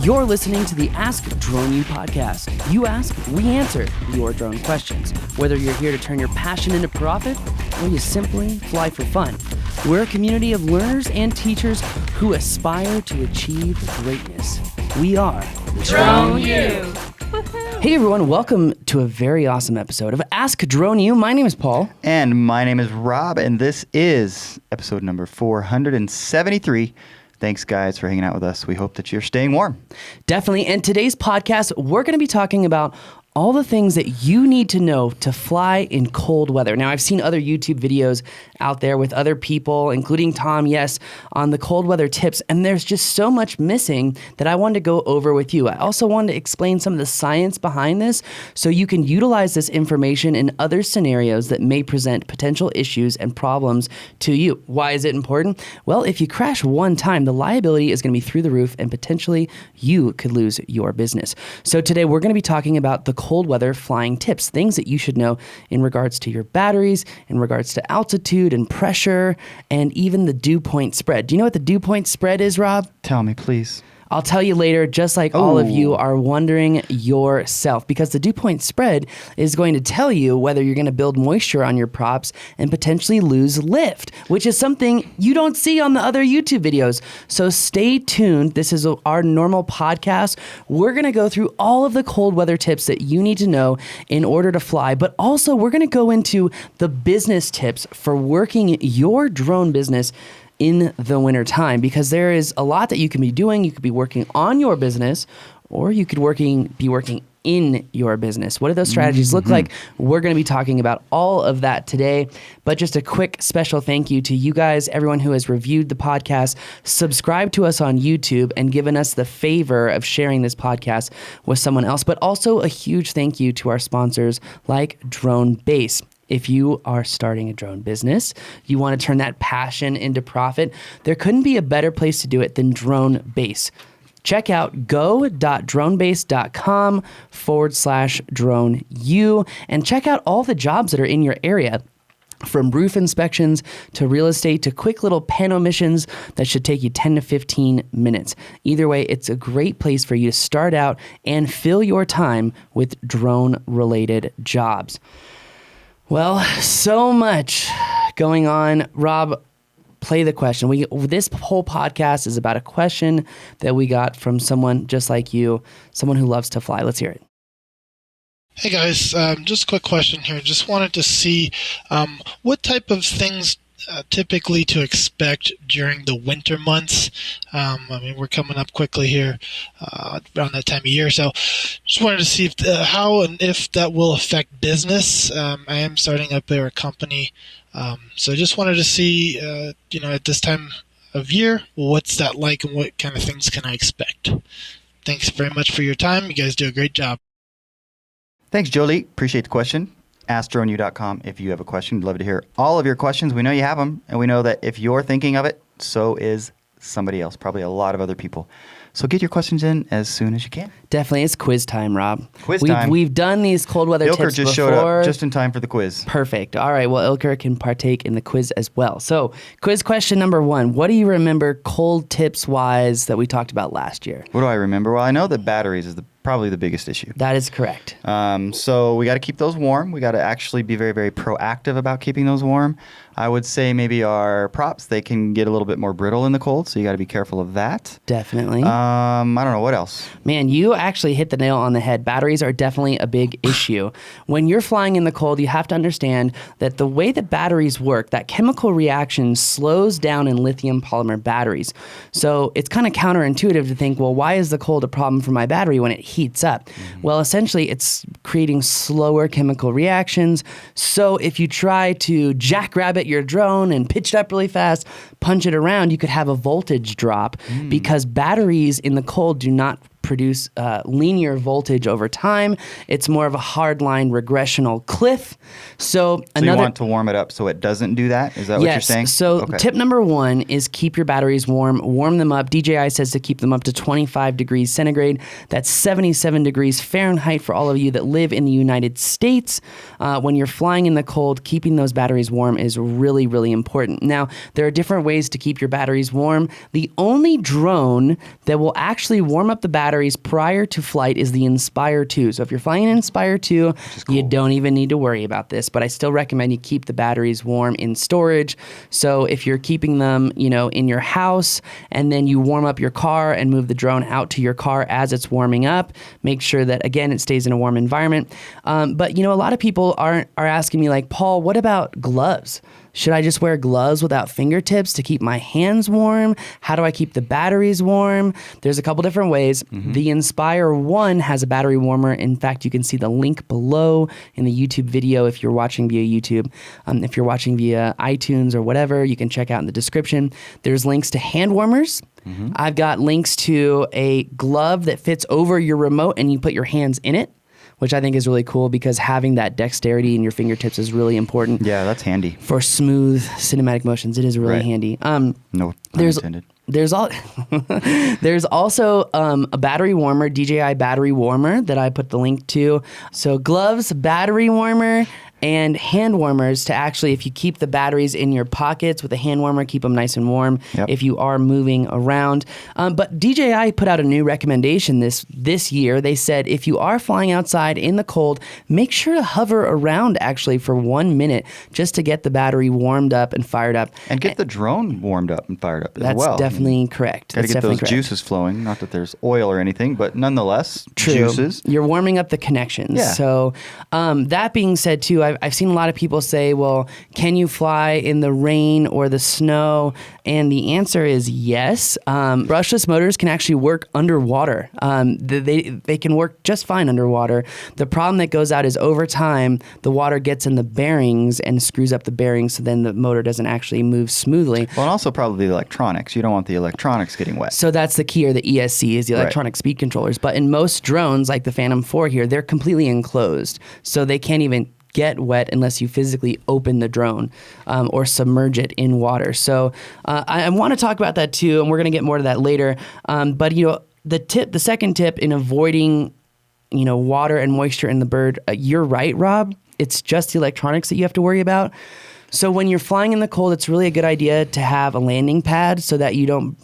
You're listening to the Ask Drone U podcast. You ask, we answer your drone questions. Whether you're here to turn your passion into profit or you simply fly for fun, we're a community of learners and teachers who aspire to achieve greatness. We are Drone U. Hey everyone, welcome to a very awesome episode of Ask Drone U. My name is Paul. And my name is Rob, and this is episode number 473. Thanks, guys, for hanging out with us. We hope that you're staying warm. Definitely. And today's podcast, we're going to be talking about all the things that you need to know to fly in cold weather. Now, I've seen other YouTube videos out there with other people, including Tom, yes, on the cold weather tips, and there's just so much missing that I wanted to go over with you. I also wanted to explain some of the science behind this so you can utilize this information in other scenarios that may present potential issues and problems to you. Why is it important? Well, if you crash one time, the liability is going to be through the roof and potentially you could lose your business. So today we're going to be talking about the cold weather flying tips, things that you should know in regards to your batteries, in regards to altitude and pressure, and even the dew point spread. Do you know what the dew point spread is, Rob? Tell me, please. I'll tell you later, just like all of you are wondering yourself, because the dew point spread is going to tell you whether you're going to build moisture on your props and potentially lose lift, which is something you don't see on the other YouTube videos. So stay tuned. This is our normal podcast. We're going to go through all of the cold weather tips that you need to know in order to fly, but also we're going to go into the business tips for working your drone business in the winter time, because there is a lot that you can be doing. You could be working on your business, or you could be working in your business. What do those strategies look like? We're going to be talking about all of that today. But just a quick special thank you to you guys, everyone who has reviewed the podcast, subscribed to us on YouTube, and given us the favor of sharing this podcast with someone else. But also a huge thank you to our sponsors like Drone Base. If you are starting a drone business, you want to turn that passion into profit, there couldn't be a better place to do it than Drone Base. Check out go.dronebase.com/drone U and check out all the jobs that are in your area, from roof inspections to real estate to quick little pano missions that should take you 10 to 15 minutes. Either way, it's a great place for you to start out and fill your time with drone-related jobs. Well, so much going on. Rob, play the question. This whole podcast is about a question that we got from someone just like you, someone who loves to fly. Let's hear it. Hey guys, just a quick question here. Just wanted to see what type of things typically to expect during the winter months. We're coming up quickly here around that time of year, so just wanted to see how and if that will affect business. I am starting up a company, so just wanted to see, at this time of year, what's that like and what kind of things can I expect? Thanks very much for your time. You guys do a great job. Thanks, Jolie. Appreciate the question. AskDroneU.com if you have a question. We'd love to hear all of your questions. We know you have them, and we know that if you're thinking of it, so is somebody else, probably a lot of other people. So get your questions in as soon as you can. Definitely. It's quiz time, Rob. Quiz time. We've done these cold weather Ilker tips just before. showed up just in time for the quiz. Perfect. All right. Well, Ilker can partake in the quiz as well. So quiz question number 1. What do you remember cold tips wise that we talked about last year? What do I remember? Well, I know that batteries is probably the biggest issue. That is correct. So we got to keep those warm. We got to actually be very, very proactive about keeping those warm. I would say maybe our props, they can get a little bit more brittle in the cold, so you got to be careful of that. Definitely. I don't know. What else? Man, you actually hit the nail on the head. Batteries are definitely a big issue. When you're flying in the cold, you have to understand that the way that batteries work, that chemical reaction slows down in lithium polymer batteries. So it's kind of counterintuitive to think, well, why is the cold a problem for my battery when it heats up? Well, essentially, it's creating slower chemical reactions. So if you try to jackrabbit your drone and pitch it up really fast, punch it around, you could have a voltage drop because batteries in the cold do not produce linear voltage over time. It's more of a hardline regressional cliff. So you want to warm it up so it doesn't do that? Is that what you're saying? So tip number 1 is keep your batteries warm. Warm them up. DJI says to keep them up to 25 degrees centigrade. That's 77 degrees Fahrenheit for all of you that live in the United States. When you're flying in the cold, keeping those batteries warm is really, really important. Now, there are different ways to keep your batteries warm. The only drone that will actually warm up the batteries prior to flight is the Inspire 2. So if you're flying an Inspire 2, you don't even need to worry about this, but I still recommend you keep the batteries warm in storage. So if you're keeping them, in your house and then you warm up your car and move the drone out to your car as it's warming up, make sure that, again, it stays in a warm environment. But, a lot of people are asking me like, Paul, what about gloves? Should I just wear gloves without fingertips to keep my hands warm? How do I keep the batteries warm? There's a couple different ways. The Inspire 1 has a battery warmer. In fact, you can see the link below in the YouTube video if you're watching via YouTube. If you're watching via iTunes or whatever, you can check out in the description. There's links to hand warmers. I've got links to a glove that fits over your remote and you put your hands in it, which I think is really cool because having that dexterity in your fingertips is really important. Yeah, that's handy. For smooth cinematic motions, it is really handy. No pun intended. There's also a battery warmer, DJI battery warmer that I put the link to. So gloves, battery warmer, and hand warmers to actually, if you keep the batteries in your pockets with a hand warmer, keep them nice and warm if you are moving around. But DJI put out a new recommendation this year. They said if you are flying outside in the cold, make sure to hover around actually for 1 minute just to get the battery warmed up and fired up. And get the drone warmed up and fired up as well. That's definitely correct. Got to get those juices flowing. Not that there's oil or anything, but nonetheless, juices. You're warming up the connections. Yeah. So that being said, too, I've seen a lot of people say, well, can you fly in the rain or the snow? And the answer is yes. Brushless motors can actually work underwater. They can work just fine underwater. The problem that goes out is over time, the water gets in the bearings and screws up the bearings, so then the motor doesn't actually move smoothly. Well, and also probably the electronics. You don't want the electronics getting wet. So that's the key, or the ESC, is the electronic speed controllers. But in most drones, like the Phantom 4 here, they're completely enclosed. So they can't even get wet unless you physically open the drone or submerge it in water. So I want to talk about that too, and we're going to get more to that later. But the second tip in avoiding water and moisture in the bird, you're right, Rob. It's just the electronics that you have to worry about. So when you're flying in the cold, it's really a good idea to have a landing pad so that you don't,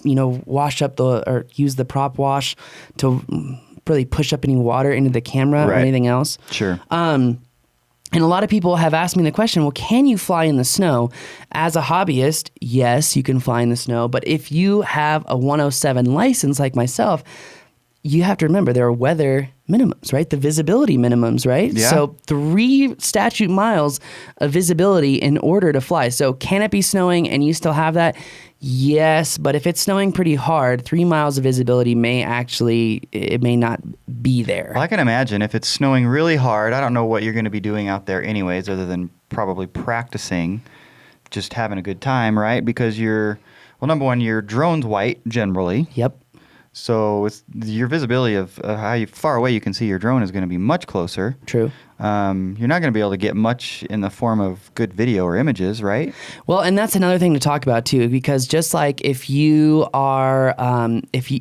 wash up or use the prop wash to really push up any water into the camera or anything else. Sure. And a lot of people have asked me the question, well, can you fly in the snow? As a hobbyist, yes, you can fly in the snow. But if you have a 107 license like myself, you have to remember there are weather minimums, right? The visibility minimums, right? Yeah. So 3 statute miles of visibility in order to fly. So can it be snowing and you still have that? Yes, but if it's snowing pretty hard, 3 miles of visibility may not be there. Well, I can imagine if it's snowing really hard, I don't know what you're going to be doing out there anyways, other than probably practicing, just having a good time, right? Because number one, your drone's white generally. Yep. So your visibility of how far away you can see your drone is going to be much closer. True. You're not going to be able to get much in the form of good video or images, right? Well, and that's another thing to talk about too, because just like if you are,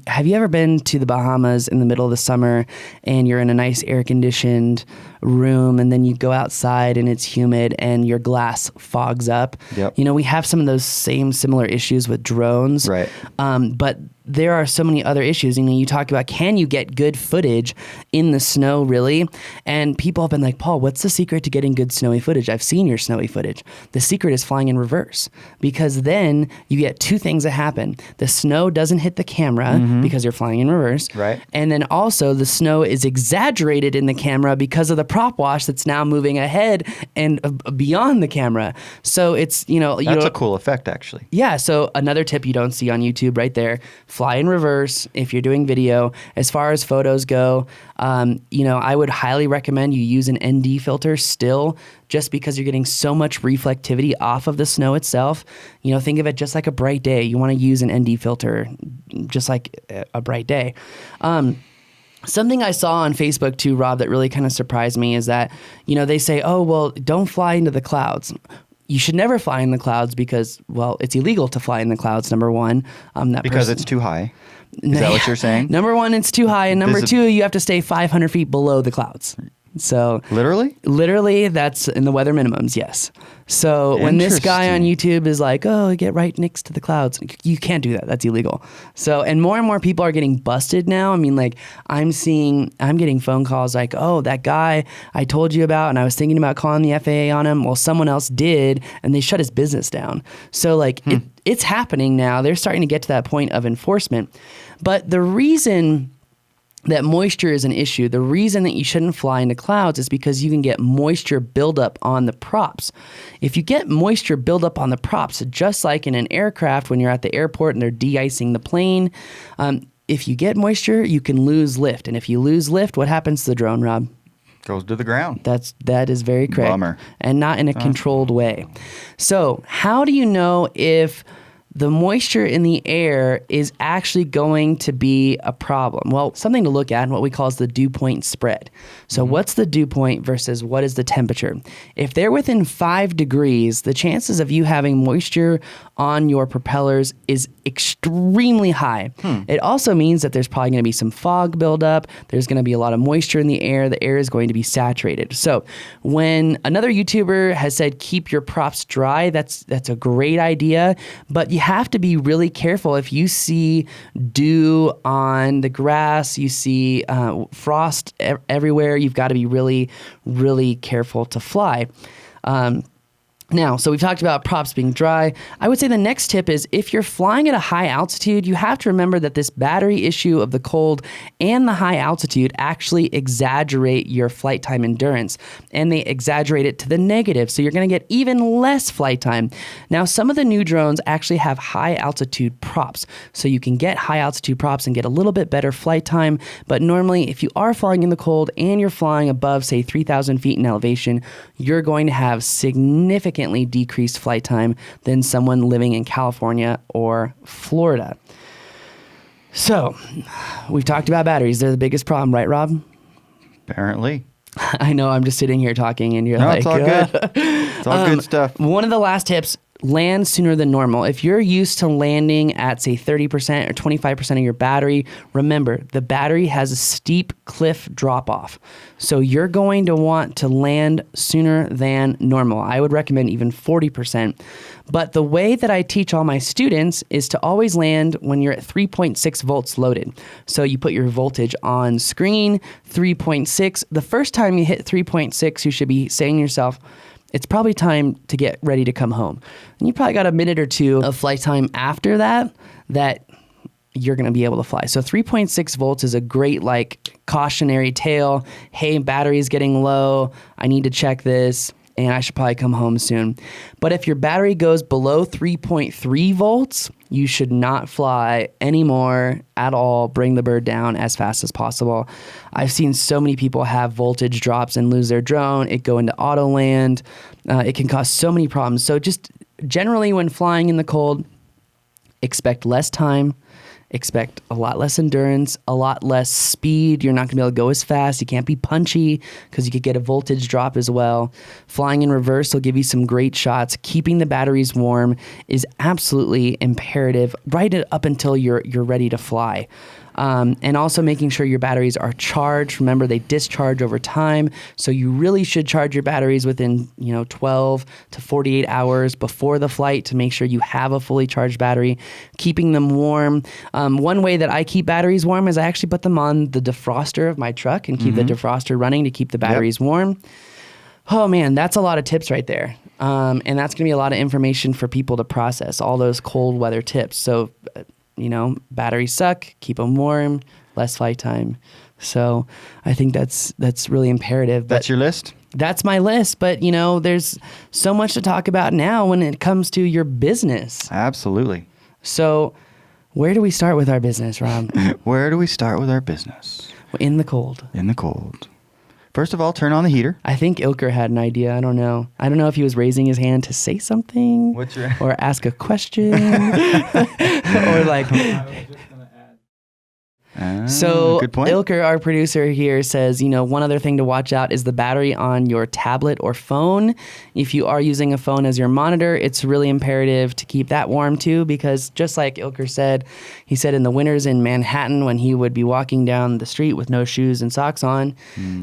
have you ever been to the Bahamas in the middle of the summer and you're in a nice air-conditioned room and then you go outside and it's humid and your glass fogs up? Yep. We have some of those similar issues with drones. Right. But there are so many other issues. You talk about, can you get good footage in the snow, really? And people have been like, Paul, what's the secret to getting good snowy footage? I've seen your snowy footage. The secret is flying in reverse, because then you get 2 things that happen. The snow doesn't hit the camera because you're flying in reverse. Right. And then also the snow is exaggerated in the camera because of the prop wash that's now moving ahead and beyond the camera. So it's, That's a cool effect, actually. Yeah. So another tip you don't see on YouTube right there, fly in reverse if you're doing video. As far as photos go, I would highly recommend you use an ND filter still, just because you're getting so much reflectivity off of the snow itself. Think of it just like a bright day. You want to use an ND filter just like a bright day. Something I saw on Facebook too, Rob, that really kind of surprised me is that, they say, oh, well, don't fly into the clouds. You should never fly in the clouds because, well, it's illegal to fly in the clouds, number one. Because it's too high. Is that what you're saying? Number one, it's too high. And number two, you have to stay 500 feet below the clouds. So literally, that's in the weather minimums. Yes. So when this guy on YouTube is like, "Oh, get right next to the clouds," you can't do that. That's illegal. So, and more people are getting busted now. I mean, like I'm getting phone calls like, "Oh, that guy I told you about, and I was thinking about calling the FAA on him. Well, someone else did, and they shut his business down." So, like it's happening now. They're starting to get to that point of enforcement. But the reason that moisture is an issue, the reason that you shouldn't fly into clouds is because you can get moisture buildup on the props. If you get moisture buildup on the props, just like in an aircraft when you're at the airport and they're de-icing the plane, if you get moisture, you can lose lift. And if you lose lift, what happens to the drone, Rob? Goes to the ground. That is very correct. Bummer. And not in a controlled way. So how do you know if the moisture in the air is actually going to be a problem? Well, something to look at in what we call is the dew point spread. So what's the dew point versus what is the temperature? If they're within 5 degrees, the chances of you having moisture on your propellers is extremely high. It also means that there's probably going to be some fog buildup. There's going to be a lot of moisture in the air. The air is going to be saturated. So when another YouTuber has said keep your props dry, that's a great idea, but you have to be really careful. If you see dew on the grass, you see frost everywhere, you've got to be really, really careful to fly. Now, so we've talked about props being dry. I would say the next tip is if you're flying at a high altitude, you have to remember that this battery issue of the cold and the high altitude actually exaggerate your flight time endurance, and they exaggerate it to the negative. So you're going to get even less flight time. Now, some of the new drones actually have high altitude props. So you can get high altitude props and get a little bit better flight time. But normally, if you are flying in the cold and you're flying above, say, 3,000 feet in elevation, you're going to have significantly decreased flight time than someone living in California or Florida. So, we've talked about batteries. They're the biggest problem, right, Rob? Apparently. I know, I'm just sitting here talking and you're no, like... it's all good. It's all good stuff. One of the last tips, land sooner than normal. If you're used to landing at, say, 30% or 25% of your battery, remember, the battery has a steep cliff drop-off. So you're going to want to land sooner than normal. I would recommend even 40%. But the way that I teach all my students is to always land when you're at 3.6 volts loaded. So you put your voltage on screen, 3.6. The first time you hit 3.6, you should be saying to yourself, it's probably time to get ready to come home. And you probably got a minute or two of flight time after that you're going to be able to fly. So 3.6 volts is a great cautionary tale. Hey, battery's getting low. I need to check this and I should probably come home soon. But if your battery goes below 3.3 volts, you should not fly anymore at all. Bring the bird down as fast as possible. I've seen so many people have voltage drops and lose their drone. It go into auto land. It can cause so many problems. So just generally when flying in the cold, expect less time. Expect a lot less endurance, a lot less speed. You're not going to be able to go as fast. You can't be punchy because you could get a voltage drop as well. Flying in reverse will give you some great shots. Keeping the batteries warm is absolutely imperative right up until you're ready to fly. And also making sure your batteries are charged. Remember, they discharge over time. So you really should charge your batteries within 12 to 48 hours before the flight to make sure you have a fully charged battery. Keeping them warm. One way that I keep batteries warm is I actually put them on the defroster of my truck and keep the defroster running to keep the batteries warm. Oh man, that's a lot of tips right there. And that's going to be a lot of information for people to process, all those cold weather tips. So batteries suck, keep them warm, less flight time. So I think that's really imperative. That's your list? That's my list. But, there's so much to talk about now when it comes to your business. Absolutely. So where do we start with our business, Rob? Where do we start with our business? In the cold. In the cold. First of all, turn on the heater. I think Ilker had an idea. I don't know. I don't know if he was raising his hand to say something or ask a question or So good point. Ilker, our producer here, says, one other thing to watch out is the battery on your tablet or phone. If you are using a phone as your monitor, it's really imperative to keep that warm too, because just like Ilker said, he said in the winters in Manhattan when he would be walking down the street with no shoes and socks on,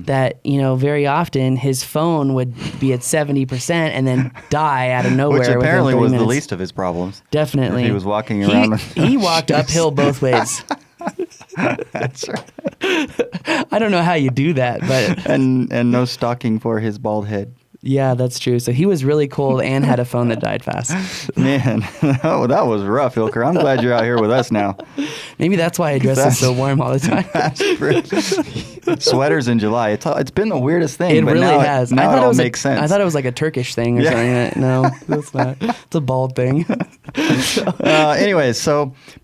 that, very often his phone would be at 70% and then die out of nowhere. Which apparently within 30 was minutes. the least of his problems. Definitely. If he was walking around. He walked uphill both ways. That's right. I don't know how you do that, but And no stocking for his bald head. yeah, that's true. So he was really cold and had a phone that died fast. Man, that was rough, Ilker. I'm glad you're out here with us now. Maybe that's why Adressa's so warm all the time. Sweaters in July. It's been the weirdest thing. It but really now has. Now I thought it all was makes sense. I thought it was like a Turkish thing or something. No, that's not. It's a bald thing. Anyways,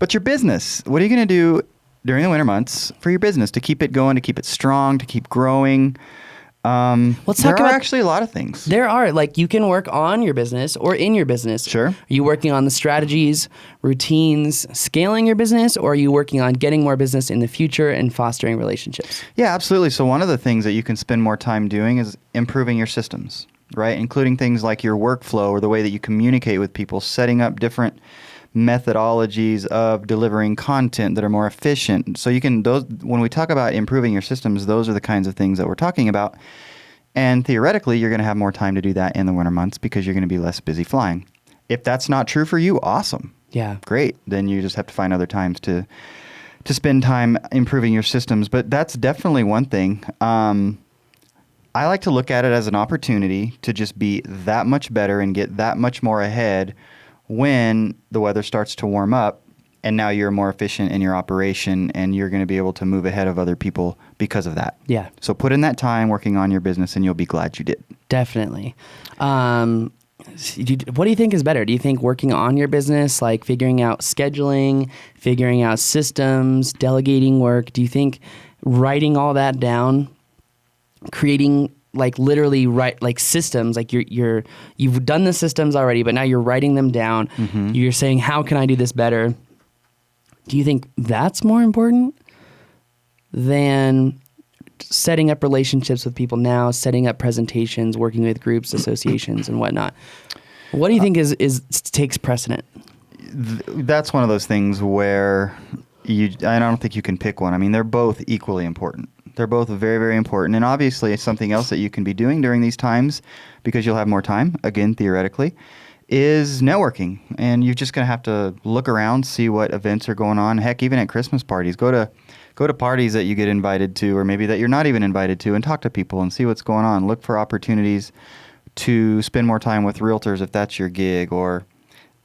but your business, what are you going to do during the winter months for your business to keep it going, to keep it strong, to keep growing? Let's talk there are about actually a lot of things. There are, you can work on your business or in your business. Sure. Are you working on the strategies, routines, scaling your business, or are you working on getting more business in the future and fostering relationships? Yeah, absolutely. So one of the things that you can spend more time doing is improving your systems, right? Including things like your workflow or the way that you communicate with people, setting up different methodologies of delivering content that are more efficient. So when we talk about improving your systems, those are the kinds of things that we're talking about. And theoretically, you're going to have more time to do that in the winter months because you're going to be less busy flying. If that's not true for you, awesome. Yeah. Great. Then you just have to find other times to spend time improving your systems. But that's definitely one thing. I like to look at it as an opportunity to just be that much better and get that much more ahead when the weather starts to warm up and now you're more efficient in your operation and you're going to be able to move ahead of other people because of that. Yeah. So put in that time working on your business and you'll be glad you did. Definitely. What do you think is better? Do you think working on your business, like figuring out scheduling, figuring out systems, delegating work? Do you think writing all that down, creating literally systems, you've done the systems already, but now you're writing them down. Mm-hmm. You're saying, how can I do this better? Do you think that's more important than setting up relationships with people now, setting up presentations, working with groups, associations, and whatnot? What do you think takes precedent? That's one of those things where I don't think you can pick one. I mean, they're both equally important. They're both very, very important. And obviously, it's something else that you can be doing during these times because you'll have more time, again, theoretically, is networking. And you're just going to have to look around, see what events are going on. Heck, even at Christmas parties, go to parties that you get invited to or maybe that you're not even invited to and talk to people and see what's going on. Look for opportunities to spend more time with realtors if that's your gig, or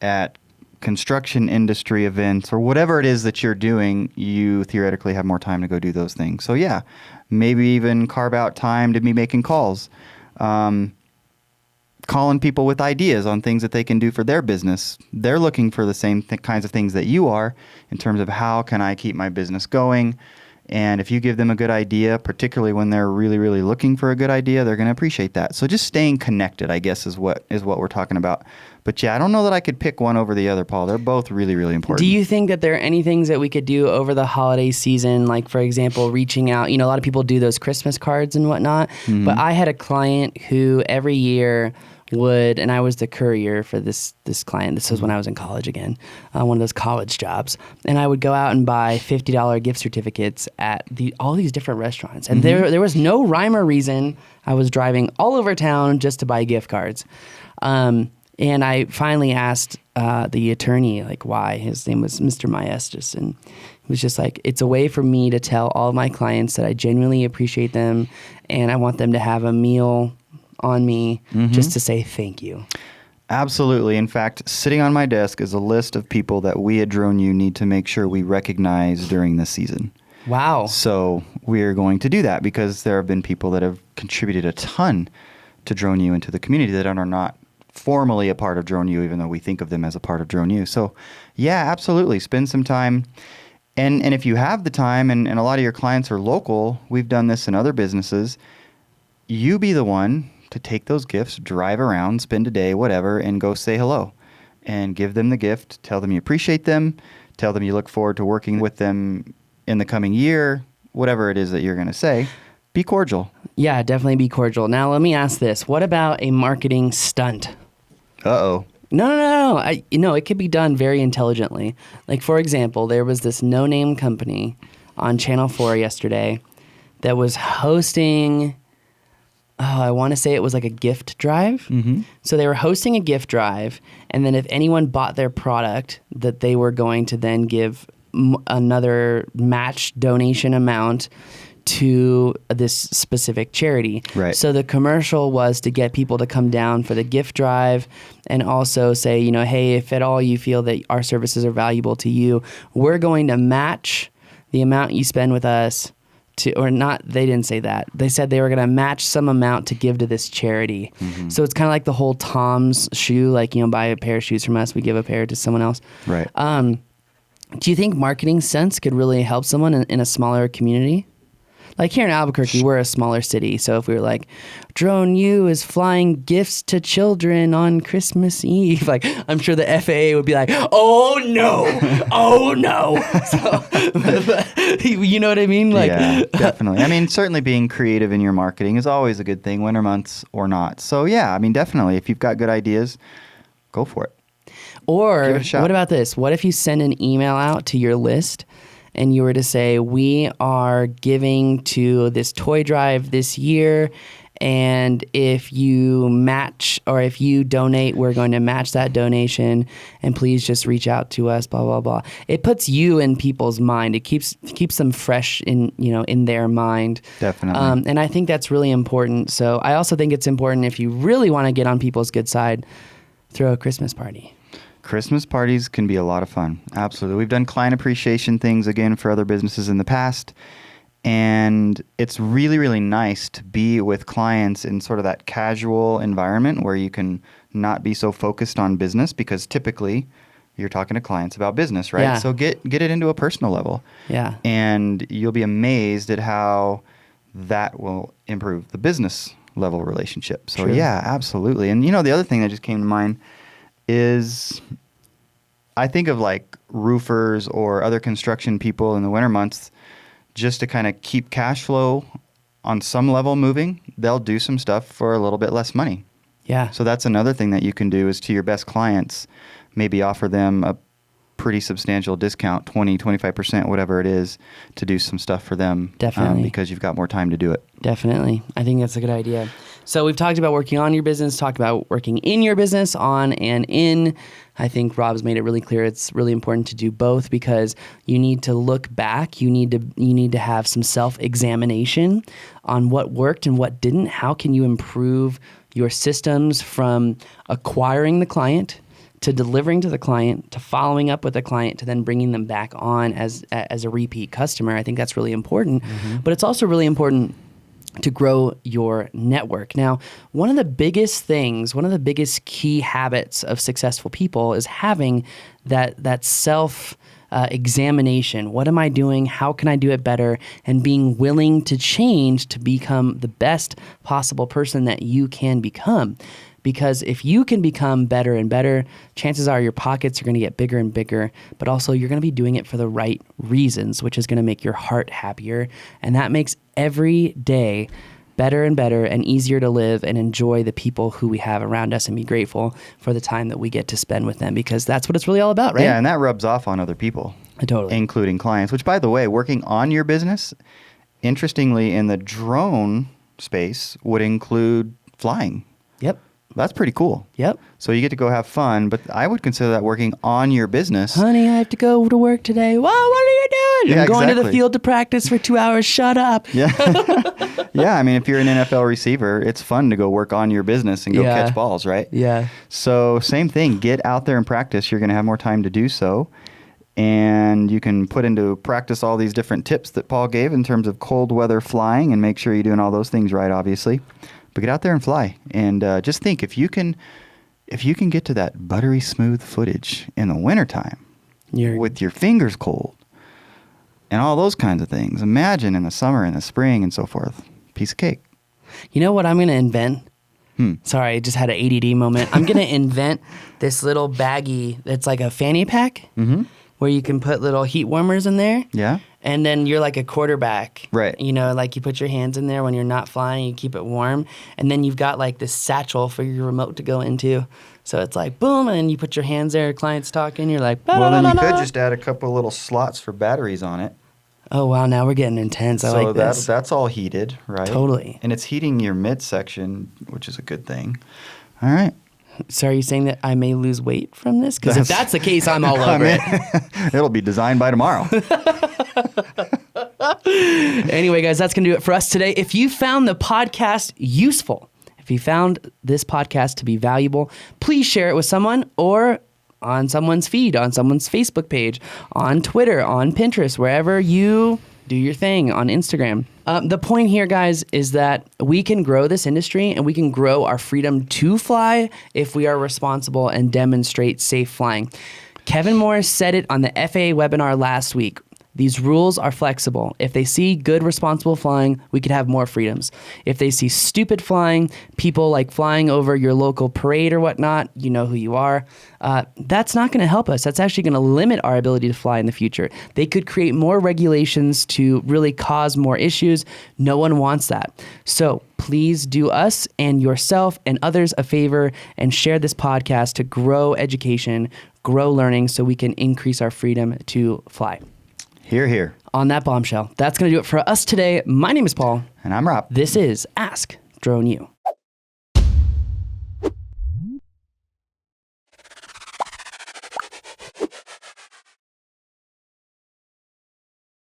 at construction industry events, or whatever it is that you're doing, you theoretically have more time to go do those things. So yeah, maybe even carve out time to be making calls, calling people with ideas on things that they can do for their business. They're looking for the same kinds of things that you are in terms of how can I keep my business going. And if you give them a good idea, particularly when they're really, really looking for a good idea, they're going to appreciate that. So just staying connected, I guess, is what we're talking about. But yeah, I don't know that I could pick one over the other, Paul. They're both really, really important. Do you think that there are any things that we could do over the holiday season? Like, for example, reaching out, a lot of people do those Christmas cards and whatnot. Mm-hmm. But I had a client who every year and I was the courier for this client. This was when I was in college again, one of those college jobs. And I would go out and buy $50 gift certificates at all these different restaurants. And mm-hmm. there was no rhyme or reason. I was driving all over town just to buy gift cards. And I finally asked the attorney, why. His name was Mr. Maestas. And it was just it's a way for me to tell all of my clients that I genuinely appreciate them and I want them to have a meal on me, mm-hmm. just to say thank you. Absolutely. In fact, sitting on my desk is a list of people that we at Drone U need to make sure we recognize during this season. Wow. So we're going to do that because there have been people that have contributed a ton to Drone U and to the community that are not formally a part of Drone U, even though we think of them as a part of Drone U. So yeah, absolutely. Spend some time. And if you have the time and a lot of your clients are local, we've done this in other businesses, you be the one to take those gifts, drive around, spend a day, whatever, and go say hello and give them the gift. Tell them you appreciate them. Tell them you look forward to working with them in the coming year, whatever it is that you're going to say, be cordial. Yeah, definitely be cordial. Now, let me ask this. What about a marketing stunt? Uh-oh. No. It could be done very intelligently. Like, for example, there was this no-name company on Channel 4 yesterday that was hosting, I want to say it was like a gift drive. Mm-hmm. So they were hosting a gift drive, and then if anyone bought their product, that they were going to then give another match donation amount to this specific charity. Right. So the commercial was to get people to come down for the gift drive and also say, hey, if at all you feel that our services are valuable to you, we're going to match the amount you spend with us or not. They didn't say that. They said they were going to match some amount to give to this charity. Mm-hmm. So it's kind of like the whole Tom's shoe, like, buy a pair of shoes from us, we give a pair to someone else. Right. Do you think marketing sense could really help someone in a smaller community? Like here in Albuquerque, we're a smaller city. So if we were like, Drone U is flying gifts to children on Christmas Eve, like I'm sure the FAA would be like, oh no. So, you know what I mean? Like, yeah, definitely. I mean, certainly being creative in your marketing is always a good thing, winter months or not. So yeah, I mean, definitely. If you've got good ideas, go for it. Or Give it a shot. what about this? What if you send an email out to your list and you were to say, we are giving to this toy drive this year, and if you match or if you donate, we're going to match that donation, and please just reach out to us, blah, blah, blah. It puts you in people's mind. It keeps them fresh in their mind. Definitely. And I think that's really important. So I also think it's important, if you really want to get on people's good side, throw a Christmas party. Christmas parties can be a lot of fun. Absolutely. We've done client appreciation things again for other businesses in the past. And it's really, really nice to be with clients in sort of that casual environment where you can not be so focused on business, because typically you're talking to clients about business, right? Yeah. So get it into a personal level. Yeah. And you'll be amazed at how that will improve the business level relationship. So True. yeah, absolutely. And the other thing that just came to mind is I think of like roofers or other construction people in the winter months, just to kind of keep cash flow on some level moving, they'll do some stuff for a little bit less money. Yeah. So that's another thing that you can do, is to your best clients, maybe offer them a pretty substantial discount, 20, 25%, whatever it is, to do some stuff for them. Definitely. Because you've got more time to do it. Definitely. I think that's a good idea. So we've talked about working on your business, talked about working in your business, on and in. I think Rob's made it really clear it's really important to do both, because you need to look back. You need to have some self-examination on what worked and what didn't. How can you improve your systems from acquiring the client to delivering to the client, to following up with the client, to then bringing them back on as a repeat customer? I think that's really important. Mm-hmm. But it's also really important to grow your network. Now, one of the biggest key habits of successful people is having that self examination. What am I doing? How can I do it better? And being willing to change to become the best possible person that you can become. Because if you can become better and better, chances are your pockets are going to get bigger and bigger, but also you're going to be doing it for the right reasons, which is going to make your heart happier. And that makes every day better and better and easier to live and enjoy the people who we have around us and be grateful for the time that we get to spend with them, because that's what it's really all about, right? Yeah, and that rubs off on other people. Totally. Including clients, which, by the way, working on your business, interestingly, in the drone space, would include flying. Yep. That's pretty cool. Yep. So you get to go have fun, but I would consider that working on your business. Honey, I have to go to work today. Well, what are you doing? Yeah, I'm going to the exactly. field to practice for 2 hours. Shut up. Yeah. Yeah, I mean, if you're an NFL receiver, it's fun to go work on your business and go Yeah. catch balls, right? Yeah. So same thing, get out there and practice. You're going to have more time to do so. And you can put into practice all these different tips that Paul gave in terms of cold weather flying, and make sure you're doing all those things right, obviously. But get out there and fly. And just think, if you can get to that buttery smooth footage in the wintertime with your fingers cold and all those kinds of things, imagine in the summer and the spring and so forth. Piece of cake. You know what I'm going to invent? Sorry, I just had an ADD moment. I'm going to invent this little baggie that's like a fanny pack, where you can put little heat warmers in there. Yeah. And then you're like a quarterback. Right. You know, like you put your hands in there when you're not flying, you keep it warm. And then you've got like this satchel for your remote to go into. So it's like, boom, and you put your hands there, client's talking, you're like, Well, then you could "Ba-da-da-da-da." just add a couple little slots for batteries on it. Oh, wow, now we're getting intense. I So like this. that's all heated, right? Totally. And it's heating your midsection, which is a good thing. All right. So are you saying that I may lose weight from this? Because if that's the case, I'm all I over mean, it. it'll be designed by tomorrow. Anyway, guys, that's going to do it for us today. If you found the podcast useful, if you found this podcast to be valuable, please share it with someone or on someone's feed, on someone's Facebook page, on Twitter, on Pinterest, wherever you do your thing, on Instagram. The point here, guys, is that we can grow this industry and we can grow our freedom to fly if we are responsible and demonstrate safe flying. Kevin Morris said it on the FAA webinar last week. These rules are flexible. If they see good, responsible flying, we could have more freedoms. If they see stupid flying, people like flying over your local parade or whatnot, you know who you are, that's not going to help us. That's actually going to limit our ability to fly in the future. They could create more regulations to really cause more issues. No one wants that. So please do us and yourself and others a favor and share this podcast to grow education, grow learning, so we can increase our freedom to fly. Hear, hear. On that bombshell, that's going to do it for us today. My name is Paul. And I'm Rob. This is Ask Drone U.